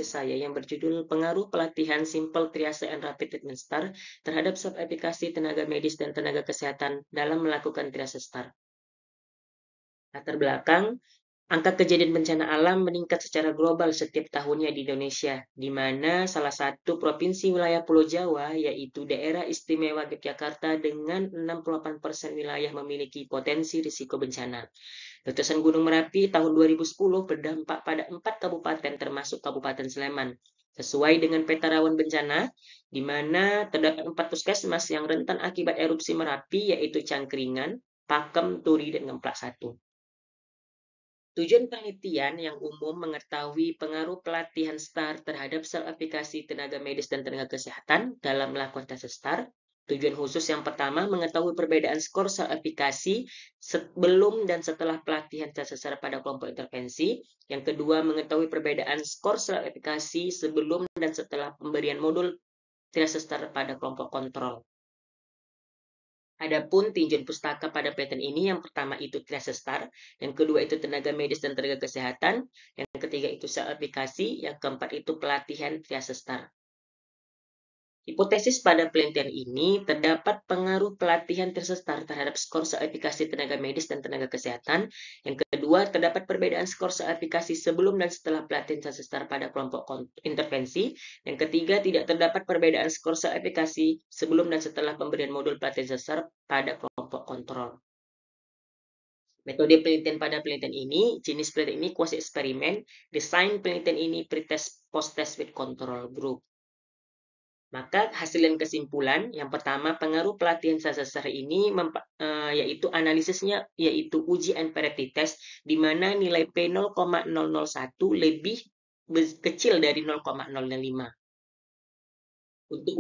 saya yang berjudul Pengaruh Pelatihan Simple Triage and Rapid Treatment STAR terhadap sub-aplikasi tenaga medis dan tenaga kesehatan dalam melakukan triase STAR. Latar belakang, angka kejadian bencana alam meningkat secara global setiap tahunnya di Indonesia, di mana salah satu provinsi wilayah Pulau Jawa, yaitu Daerah Istimewa Yogyakarta dengan 68% wilayah memiliki potensi risiko bencana. Letusan Gunung Merapi tahun 2010 berdampak pada 4 kabupaten termasuk Kabupaten Sleman. Sesuai dengan peta rawan bencana, di mana terdapat 4 puskesmas yang rentan akibat erupsi Merapi, yaitu Cangkringan, Pakem, Turi, dan Ngemplak 1. Tujuan penelitian yang umum mengetahui pengaruh pelatihan STAR terhadap sel aplikasi tenaga medis dan tenaga kesehatan dalam melakukan tes STAR. Tujuan khusus yang pertama mengetahui perbedaan skor sel aplikasi sebelum dan setelah pelatihan tes STAR pada kelompok intervensi. Yang kedua mengetahui perbedaan skor sel aplikasi sebelum dan setelah pemberian modul tes STAR pada kelompok kontrol. Adapun tinjauan pustaka pada penelitian ini, yang pertama itu triase STAR, yang kedua itu tenaga medis dan tenaga kesehatan, yang ketiga itu sel aplikasi, yang keempat itu pelatihan triase STAR. Hipotesis pada penelitian ini terdapat pengaruh pelatihan triase STAR terhadap skor sel aplikasi tenaga medis dan tenaga kesehatan. Yang kedua, terdapat perbedaan skor sel aplikasi sebelum dan setelah pelatihan triase STAR pada kelompok intervensi. Yang ketiga, tidak terdapat perbedaan skor sel aplikasi sebelum dan setelah pemberian modul pelatihan triase STAR pada kelompok kontrol. Metode penelitian pada penelitian ini, jenis penelitian ini quasi eksperimen, desain penelitian ini pretest post-test with control group. Maka hasil dan kesimpulan, yang pertama pengaruh pelatihan STAR ini yaitu analisisnya yaitu uji NPRT test di mana nilai P0,001 lebih kecil dari 0,005. Untuk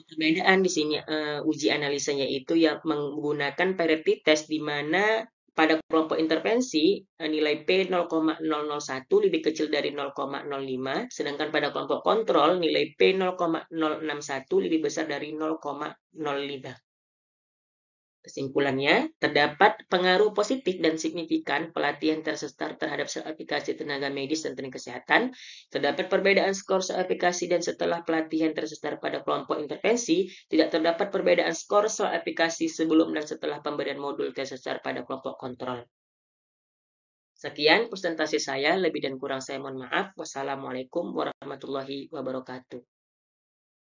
perbedaan di sini uji analisanya itu yang menggunakan parity test di mana pada kelompok intervensi nilai P0,001 lebih kecil dari 0,05, sedangkan pada kelompok kontrol nilai P0,061 lebih besar dari 0,05. Kesimpulannya, terdapat pengaruh positif dan signifikan pelatihan triase STAR terhadap sel aplikasi tenaga medis dan tenaga kesehatan. Terdapat perbedaan skor sel aplikasi dan setelah pelatihan triase STAR pada kelompok intervensi, tidak terdapat perbedaan skor sel aplikasi sebelum dan setelah pemberian modul triase STAR pada kelompok kontrol. Sekian presentasi saya, lebih dan kurang saya mohon maaf. Wassalamualaikum warahmatullahi wabarakatuh.